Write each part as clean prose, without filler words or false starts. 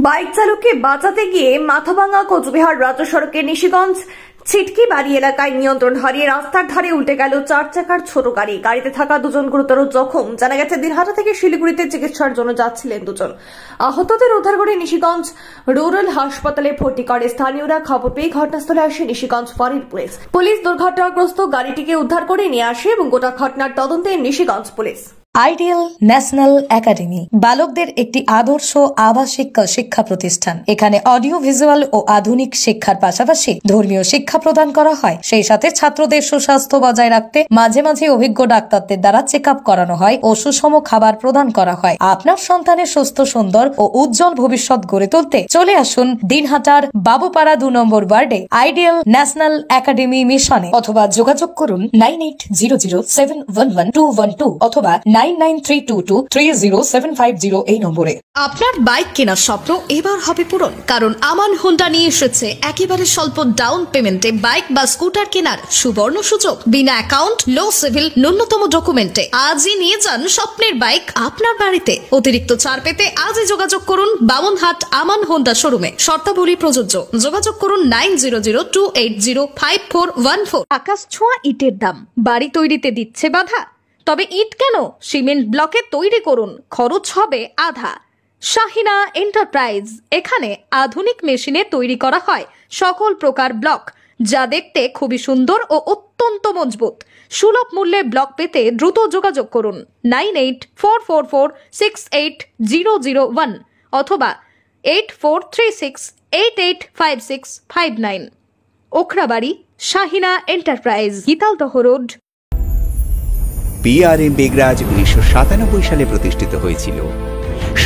Bike চালককে বাঁচাতে গিয়ে মাথাভাঙা কোচবিহার রাজ্য সড়কের নিশিগঞ্জ ছিটকি বাড়ি এলাকায় নিয়ন্ত্রণ হারিয়ে রাস্তার ধারে উল্টে গেল 4 চাকার ছোট গাড়ি। গাড়িতে থাকা দুজন গুরুতর জখম। জানা গেছে দিনহাটা থেকে শিলিগুড়িতে চিকিৎসার জন্য যাচ্ছিলেন দুজন। আহতদের উদ্ধার করে নিশিগঞ্জ রুরাল হাসপাতালে ভর্তি করে স্থানীয়রা। খবর পেয়ে ঘটনাস্থলে আসে নিশিগঞ্জ ফাঁড়ির পুলিশ। পুলিশ দুর্ঘটনাগ্রস্ত গাড়িটিকে উদ্ধার করে নিয়ে আসে এবং গোটা ঘটনার তদন্তে Nishiganj police. Ideal national academy বালকদের একটি আদর্শ আবাসিক শিক্ষা প্রতিষ্ঠান। এখানে অডিও ভিজুয়াল ও আধুনিক শিক্ষার পাশাপাশি ধর্মীয় শিক্ষা প্রদান করা হয়। সেই সাথে ছাত্রদের সুস্বাস্থ্য বজায় রাখতে মাঝে মাঝে অভিজ্ঞ ডাক্তারদের দ্বারা চেক আপ করানো হয় ও সুষম খাবার প্রদান করা হয়। আপনার সন্তানের সুস্থ, সুন্দর ও উজ্জ্বল ভবিষ্যৎ গড়ে তুলতে চলে আসুন দিনহাটার বাবুপাড়া 2 নম্বর ওয়ার্ডে আইডিয়াল ন্যাশনাল একাডেমি মিশনে, অথবা যোগাযোগ করুন 9800711212 অথবা 9932230750 এই নম্বরে। আপনার বাইক কেনার স্বপ্ন এবার হবে পূরণ, কারণ আমান হোন্ডা নিয়ে এসেছে একেবারে স্বল্প ডাউন পেমেন্টে বাইক বা স্কুটার কেনার সুবর্ণ সুযোগ। বিনা অ্যাকাউন্ট, লো সিভিল, ন্যূনতম ডকুমেন্টে আজই নিয়ে যান স্বপ্নের বাইক আপনার বাড়িতে। অতিরিক্ত ছাড় পেতে আজই যোগাযোগ করুন বামনহাট আমান হোন্ডা শোরুমে। শর্তাবলী প্রযোজ্য। যোগাযোগ করুন 9002805414। আকাশ ছোঁয়া ইটের দাম বাড়ি তৈরিতে দিচ্ছে বাধা? তবে ইট কেন, সিমেন্ট ব্লকে তৈরি করুন, খরচ হবে আধা। শাহিনা এন্টারপ্রাইজ, এখানে আধুনিক মেশিনে তৈরি করা হয় সকল প্রকার ব্লক, যা দেখতে খুবই সুন্দর ও অত্যন্ত মজবুত। সুলভ মূল্যে ব্লক পেতে দ্রুত যোগাযোগ করুন 9844468001 অথবা 8436885659। Okhrabari, Shahina enterprise, Gitaldaha road. PRM Begraj 1997 সালে প্রতিষ্ঠিত হয়েছিল।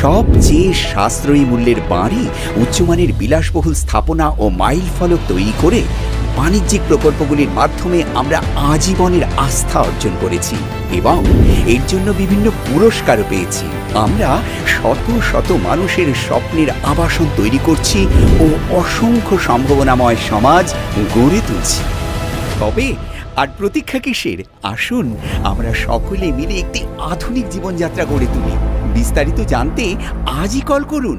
সবচেয়ে সাশ্রয়ী মূল্যের বাড়ি, উচ্চমানের বিলাসবহুল স্থাপনা ও মাইল ফলক তৈরি করে বাণিজ্যিক প্রকল্পগুলির মাধ্যমে আমরা আজীবনের আস্থা অর্জন করেছি এবং এর জন্য বিভিন্ন পুরস্কারও পেয়েছি। আমরা শত শত মানুষের স্বপ্নের আবাসন তৈরি করছি ও অসংখ্য সম্ভাবনাময় সমাজ গড়ে তুলছি। তবে আর প্রতীক্ষা কিসের? আসুন আমরা সকলে মিলে একটি আধুনিক জীবনযাত্রা গড়ে তুলি। বিস্তারিত জানতে আজই কল করুন।